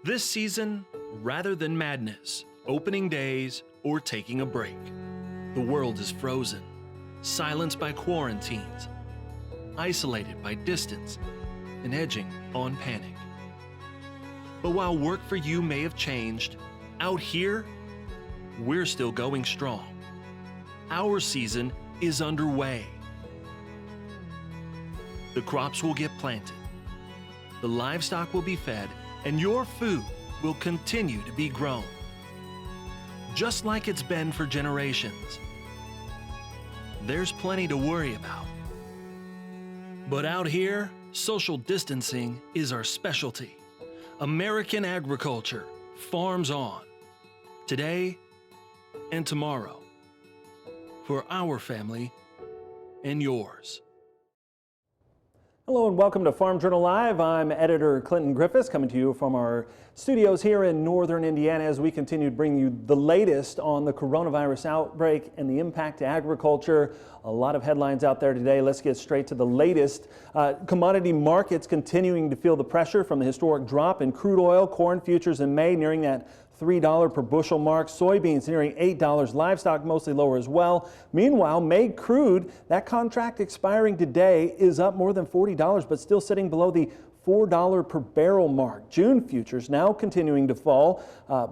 This season, rather than madness, opening days, or taking a break, the world is frozen, silenced by quarantines, isolated by distance, and edging on panic. But while work for you may have changed, out here, we're still going strong. Our season is underway. The crops will get planted, the livestock will be fed, and your food will continue to be grown, just like it's been for generations. There's plenty to worry about. But out here, social distancing is our specialty. American agriculture farms on, today and tomorrow, for our family and yours. Hello and welcome to Farm Journal Live. I'm editor Clinton Griffiths, coming to you from our studios here in northern Indiana as we continue to bring you the latest on the coronavirus outbreak and the impact to agriculture. A lot of headlines out there today. Let's get straight to the latest. Commodity markets continuing to feel the pressure from the historic drop in crude oil. Corn futures in May nearing that $3 per bushel mark. Soybeans nearing $8. Livestock mostly lower as well. Meanwhile, May crude, that contract expiring today, is up more than $40, but still sitting below the $4 per barrel mark. June futures now continuing to fall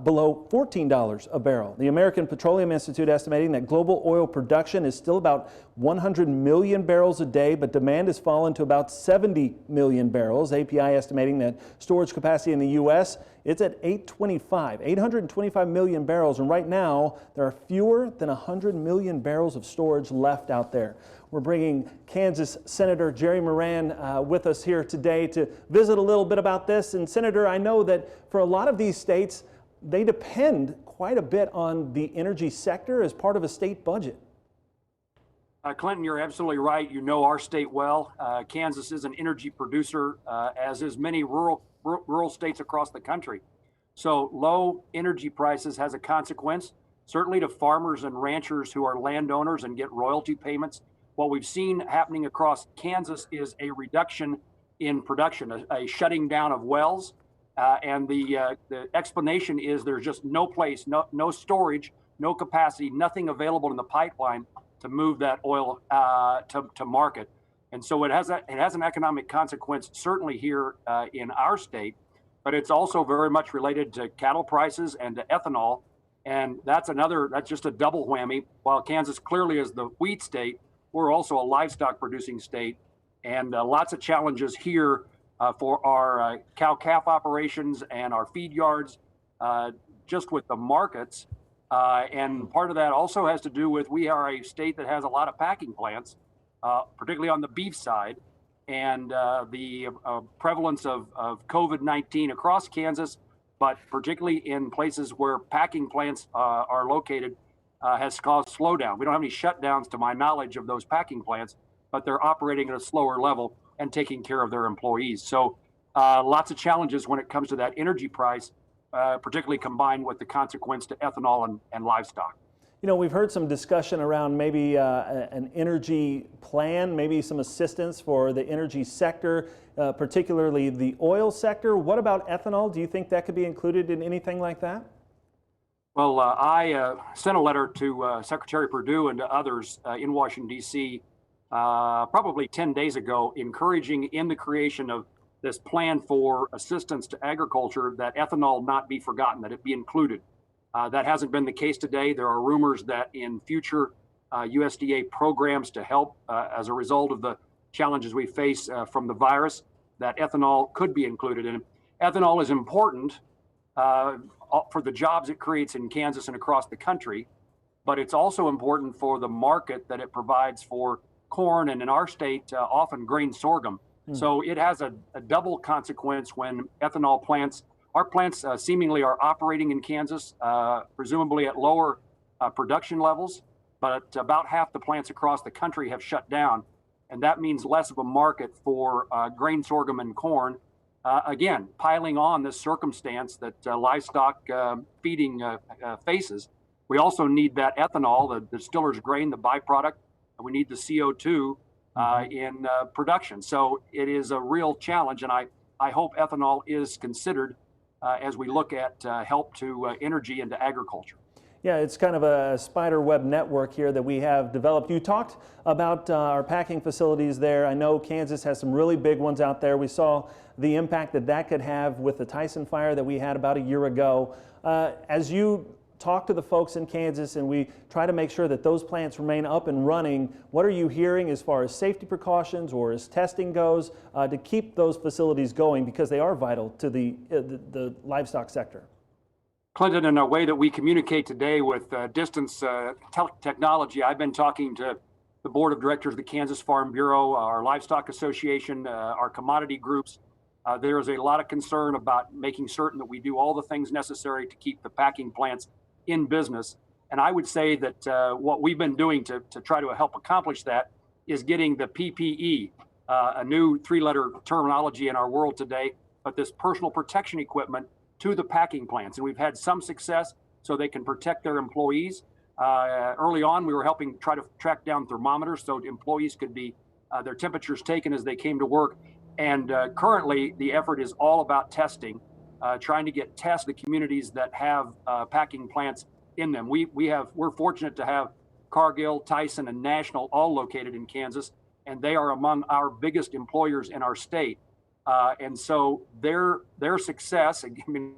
below $14 a barrel. The American Petroleum Institute estimating that global oil production is still about 100 million barrels a day, but demand has fallen to about 70 million barrels. API estimating that storage capacity in the U.S. it's at 825 million barrels, and right now there are fewer than 100 million barrels of storage left out there. We're bringing Kansas Senator Jerry Moran with us here today to visit a little bit about this. And Senator, I know that for a lot of these states, they depend quite a bit on the energy sector as part of a state budget. Clinton, you're absolutely right. You know our state well. Kansas is an energy producer, as is many rural states across the country. So low energy prices has a consequence, certainly to farmers and ranchers who are landowners and get royalty payments. What we've seen happening across Kansas is a reduction in production, a shutting down of wells. And the explanation is there's just no place, no storage, no capacity, nothing available in the pipeline to move that oil to market. And so it has an economic consequence, certainly here in our state, but it's also very much related to cattle prices and to ethanol. And that's just a double whammy. While Kansas clearly is the wheat state, we're also a livestock producing state, and lots of challenges here for our cow-calf operations and our feed yards, just with the markets. And part of that also has to do with we are a state that has a lot of packing plants, particularly on the beef side, and the prevalence of COVID-19 across Kansas, but particularly in places where packing plants are located, has caused slowdown. We don't have any shutdowns to my knowledge of those packing plants, but they're operating at a slower level and taking care of their employees. So lots of challenges when it comes to that energy price, particularly combined with the consequence to ethanol and livestock. You know, we've heard some discussion around maybe an energy plan, maybe some assistance for the energy sector, particularly the oil sector. What about ethanol? Do you think that could be included in anything like that? Well, I sent a letter to Secretary Perdue and to others in Washington, D.C. Probably 10 days ago, encouraging in the creation of this plan for assistance to agriculture that ethanol not be forgotten, that it be included. That hasn't been the case today. There are rumors that in future USDA programs to help as a result of the challenges we face from the virus, that ethanol could be included. And ethanol is important for the jobs it creates in Kansas and across the country, but it's also important for the market that it provides for corn and in our state, often grain sorghum. So it has a double consequence when ethanol plants, our plants seemingly are operating in Kansas, presumably at lower production levels, but about half the plants across the country have shut down. And that means less of a market for grain sorghum and corn. Again, piling on this circumstance that livestock feeding faces. We also need that ethanol, the distiller's grain, the byproduct, and we need the CO2 in production. So it is a real challenge, and I hope ethanol is considered as we look at help to energy and to agriculture. Yeah, it's kind of a spider web network here that we have developed. You talked about our packing facilities there. I know Kansas has some really big ones out there. We saw the impact that that could have with the Tyson fire that we had about a year ago. As you talk to the folks in Kansas and we try to make sure that those plants remain up and running, what are you hearing as far as safety precautions or as testing goes to keep those facilities going, because they are vital to the livestock sector? Clinton, in a way that we communicate today with distance technology, I've been talking to the board of directors of the Kansas Farm Bureau, our Livestock Association, our commodity groups. There is a lot of concern about making certain that we do all the things necessary to keep the packing plants in business. And I would say that what we've been doing to try to help accomplish that is getting the PPE, a new three-letter terminology in our world today, but this personal protection equipment to the packing plants. And we've had some success so they can protect their employees. Early on, we were helping try to track down thermometers so employees could be their temperatures taken as they came to work. And currently, the effort is all about testing, trying to get tests the communities that have packing plants in them. We're fortunate to have Cargill, Tyson, and National all located in Kansas, and they are among our biggest employers in our state. And so their success, I mean,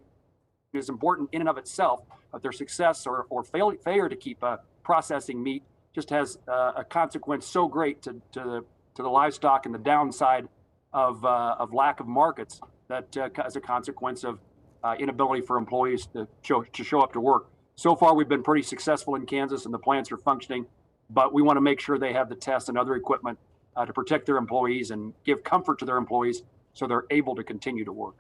is important in and of itself, but their success or failure to keep processing meat just has a consequence so great to the livestock and the downside of lack of markets that as a consequence of inability for employees to show up to work. So far, we've been pretty successful in Kansas and the plants are functioning, but we want to make sure they have the tests and other equipment to protect their employees and give comfort to their employees so they're able to continue to work.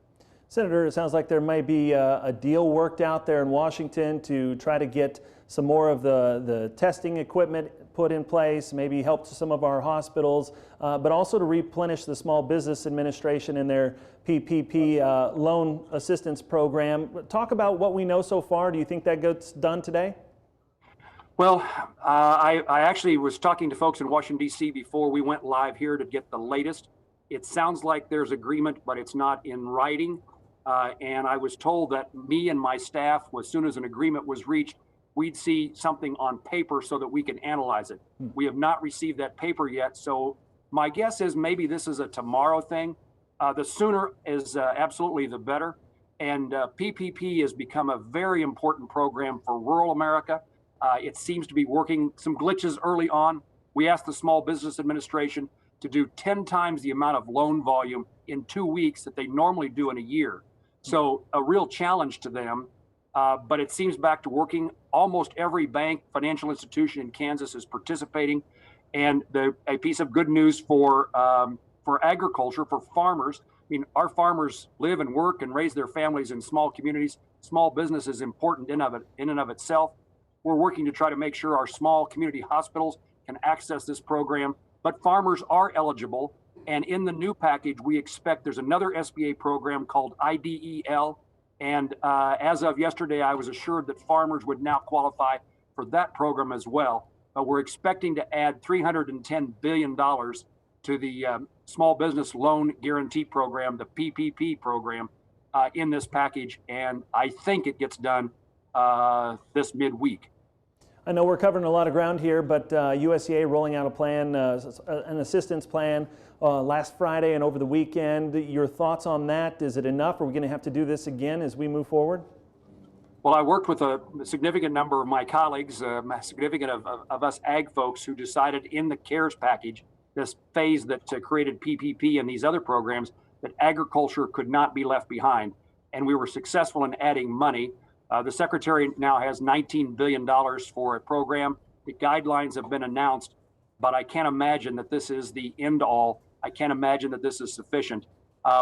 Senator, it sounds like there may be a deal worked out there in Washington to try to get some more of the testing equipment put in place, maybe help some of our hospitals, but also to replenish the Small Business Administration and their PPP loan assistance program. Talk about what we know so far. Do you think that gets done today? Well, I actually was talking to folks in Washington, D.C. before we went live here to get the latest. It sounds like there's agreement, but it's not in writing. And I was told that me and my staff, as soon as an agreement was reached, we'd see something on paper so that we can analyze it. We have not received that paper yet. So my guess is maybe this is a tomorrow thing. The sooner is absolutely the better. And PPP has become a very important program for rural America. It seems to be working. Some glitches early on. We asked the Small Business Administration to do 10 times the amount of loan volume in 2 weeks that they normally do in a year. So a real challenge to them, but it seems back to working. Almost every bank, financial institution in Kansas is participating. And a piece of good news for agriculture, for farmers. I mean, our farmers live and work and raise their families in small communities. Small business is important in and of itself. We're working to try to make sure our small community hospitals can access this program. But farmers are eligible, and in the new package, we expect there's another SBA program called IDEL, and as of yesterday, I was assured that farmers would now qualify for that program as well. But we're expecting to add $310 billion to the Small Business Loan Guarantee Program, the PPP program, in this package, and I think it gets done this midweek. I know we're covering a lot of ground here, but USDA rolling out a plan, an assistance plan last Friday and over the weekend. Your thoughts on that? Is it enough? Are we going to have to do this again as we move forward? Well, I worked with a significant number of my colleagues, significant of us ag folks who decided in the CARES package, this phase that created PPP and these other programs, that agriculture could not be left behind. And we were successful in adding money. The Secretary now has $19 billion for a program. The guidelines have been announced, but I can't imagine that this is the end all. I can't imagine that this is sufficient.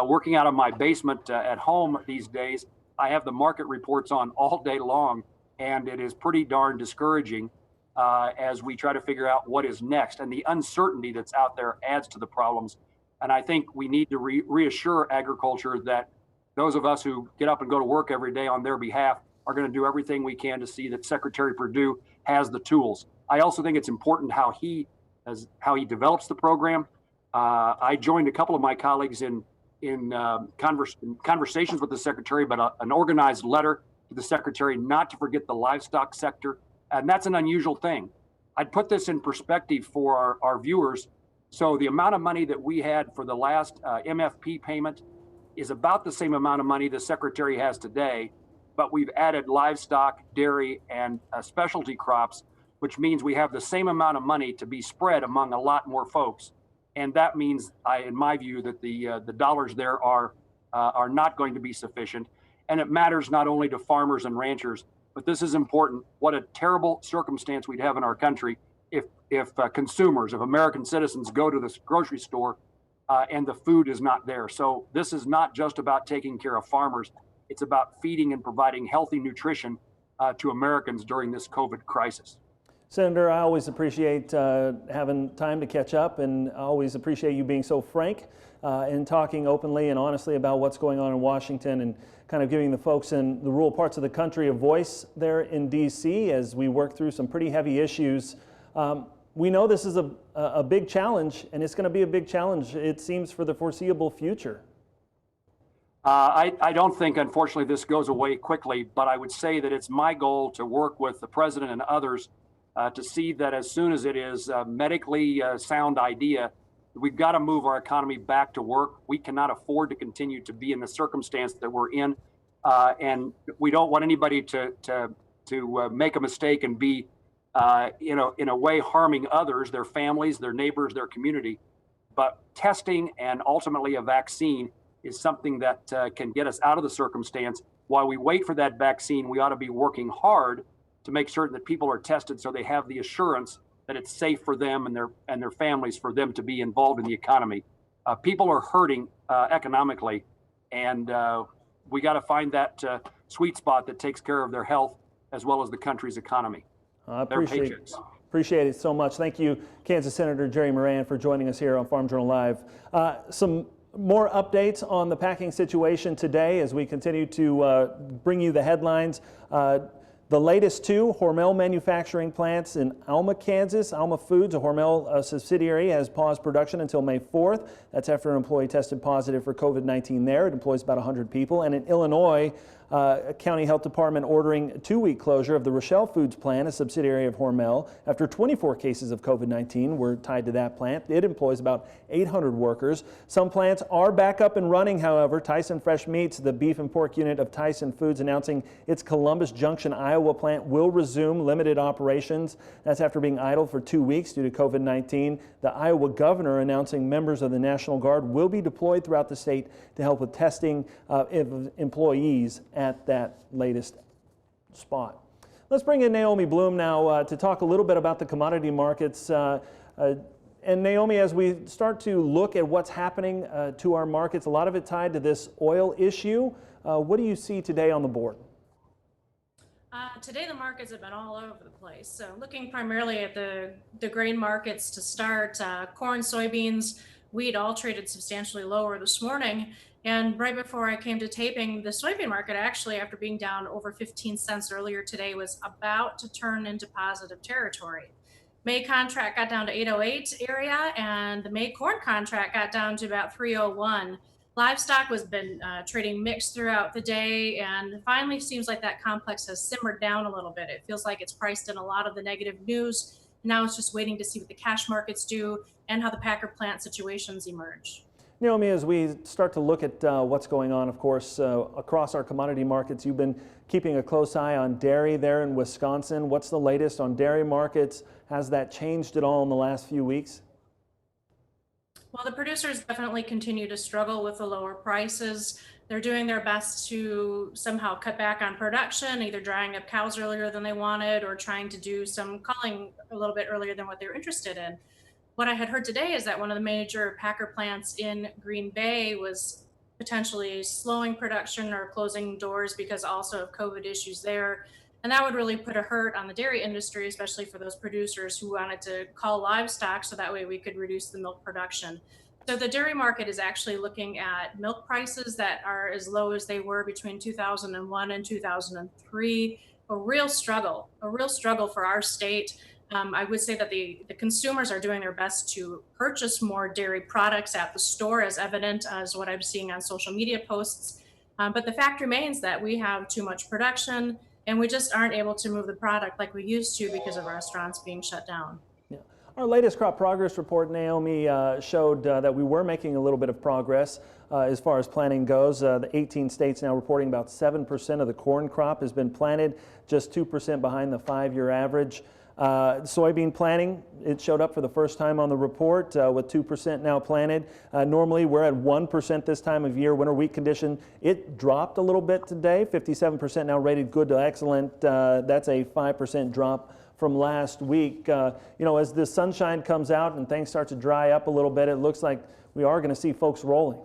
Working out of my basement at home these days, I have the market reports on all day long, and it is pretty darn discouraging as we try to figure out what is next. And the uncertainty that's out there adds to the problems. And I think we need to reassure agriculture that those of us who get up and go to work every day on their behalf are going to do everything we can to see that Secretary Perdue has the tools. I also think it's important how he develops the program. I joined a couple of my colleagues in in conversations with the secretary, but an organized letter to the secretary not to forget the livestock sector. And that's an unusual thing. I'd put this in perspective for our viewers. So the amount of money that we had for the last MFP payment is about the same amount of money the secretary has today, but we've added livestock, dairy, and specialty crops, which means we have the same amount of money to be spread among a lot more folks. And that means, in my view, that the dollars there are not going to be sufficient. And it matters not only to farmers and ranchers, but this is important. What a terrible circumstance we'd have in our country if consumers, if American citizens go to this grocery store and the food is not there. So this is not just about taking care of farmers. It's about feeding and providing healthy nutrition to Americans during this COVID crisis. Senator, I always appreciate having time to catch up, and I always appreciate you being so frank and talking openly and honestly about what's going on in Washington and kind of giving the folks in the rural parts of the country a voice there in D.C. as we work through some pretty heavy issues. We know this is a big challenge, and it's going to be a big challenge, it seems, for the foreseeable future. I don't think, unfortunately, this goes away quickly, but I would say that it's my goal to work with the president and others to see that as soon as it is a medically sound idea, we've got to move our economy back to work. We cannot afford to continue to be in the circumstance that we're in, and we don't want anybody to make a mistake and be, in a way, harming others, their families, their neighbors, their community. But testing and ultimately a vaccine is something that can get us out of the circumstance. While we wait for that vaccine, we ought to be working hard to make certain that people are tested so they have the assurance that it's safe for them and their families, for them to be involved in the economy. People are hurting economically, and we got to find that sweet spot that takes care of their health as well as the country's economy. I appreciate it so much. Thank you, Kansas Senator Jerry Moran, for joining us here on Farm Journal Live. Some more updates on the packing situation today as we continue to bring you the headlines. The latest two Hormel manufacturing plants in Alma, Kansas. Alma Foods, a Hormel subsidiary, has paused production until May 4th. That's after an employee tested positive for COVID-19 there. It employs about 100 people. And in Illinois, County Health Department ordering a 2-week closure of the Rochelle Foods plant, a subsidiary of Hormel, after 24 cases of COVID-19 were tied to that plant. It employs about 800 workers. Some plants are back up and running, however. Tyson Fresh Meats, the beef and pork unit of Tyson Foods, announcing its Columbus Junction, Iowa plant will resume limited operations. That's after being idle for 2 weeks due to COVID-19. The Iowa governor announcing members of the National Guard will be deployed throughout the state to help with testing of employees at that latest spot. Let's bring in Naomi Blohm now to talk a little bit about the commodity markets. And Naomi, as we start to look at what's happening to our markets, a lot of it tied to this oil issue. What do you see today on the board? Today the markets have been all over the place. So looking primarily at the grain markets to start, corn, soybeans, wheat all traded substantially lower this morning. And right before I came to taping, the soybean market actually, after being down over 15 cents earlier today, was about to turn into positive territory. May contract got down to 808 area, and the May corn contract got down to about 301. Livestock has been trading mixed throughout the day, and finally seems like that complex has simmered down a little bit. It feels like it's priced in a lot of the negative news. Now it's just waiting to see what the cash markets do and how the packer plant situations emerge. Naomi, as we start to look at what's going on, of course, across our commodity markets, you've been keeping a close eye on dairy there in Wisconsin. What's the latest on dairy markets? Has that changed at all in the last few weeks? Well, the producers definitely continue to struggle with the lower prices. They're doing their best to somehow cut back on production, either drying up cows earlier than they wanted or trying to do some culling a little bit earlier than what they were interested in. What I had heard today is that one of the major packer plants in Green Bay was potentially slowing production or closing doors because also of COVID issues there. And that would really put a hurt on the dairy industry, especially for those producers who wanted to cull livestock so that way we could reduce the milk production. So the dairy market is actually looking at milk prices that are as low as they were between 2001 and 2003. A real struggle for our state. I would say that the consumers are doing their best to purchase more dairy products at the store, as evident as what I'm seeing on social media posts. But the fact remains that we have too much production and we just aren't able to move the product like we used to because of restaurants being shut down. Yeah. Our latest crop progress report, Naomi, showed that we were making a little bit of progress as far as planting goes. The 18 states now reporting about 7% of the corn crop has been planted, just 2% behind the 5-year average. Soybean planting, it showed up for the first time on the report with 2% now planted. Normally we're at 1% this time of year. Winter wheat condition, it dropped a little bit today, 57% now rated good to excellent. That's a 5% drop from last week. You know, as the sunshine comes out and things start to dry up a little bit, it looks like we are going to see folks rolling.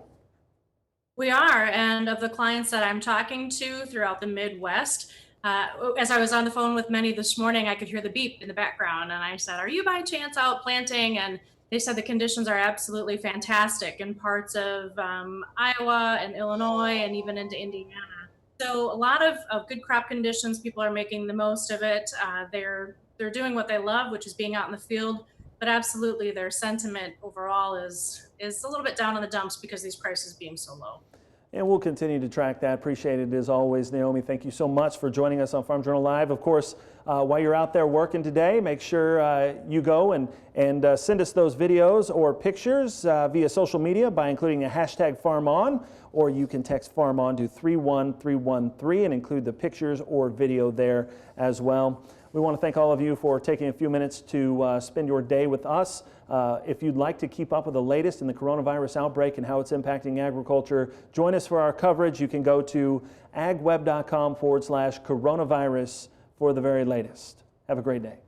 We are, and of the clients that I'm talking to throughout the Midwest, as I was on the phone with many this morning, I could hear the beep in the background, and I said, "Are you by chance out planting?" And they said the conditions are absolutely fantastic in parts of Iowa and Illinois and even into Indiana. So a lot of good crop conditions. People are making the most of it. They're doing what they love, which is being out in the field. But absolutely, their sentiment overall is a little bit down in the dumps because these prices being so low. And we'll continue to track that. Appreciate it as always, Naomi. Thank you so much for joining us on Farm Journal Live. Of course, while you're out there working today, make sure you go and send us those videos or pictures via social media by including the hashtag FarmOn, or you can text FarmOn to 31313 and include the pictures or video there as well. We want to thank all of you for taking a few minutes to spend your day with us. If you'd like to keep up with the latest in the coronavirus outbreak and how it's impacting agriculture, join us for our coverage. You can go to agweb.com/coronavirus for the very latest. Have a great day.